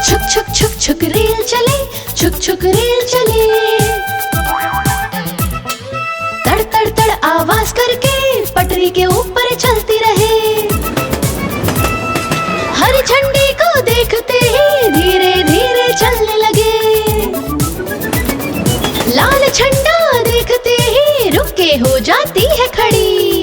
छुक छुक छुक छुक रेल चले, छुक छुक रेल चले। तड़ तड़ तड़ आवाज करके पटरी के ऊपर चलती रहे। हरी झंडी को देखते ही धीरे धीरे चलने लगे। लाल झंडा देखते ही रुक के हो जाती है खड़ी।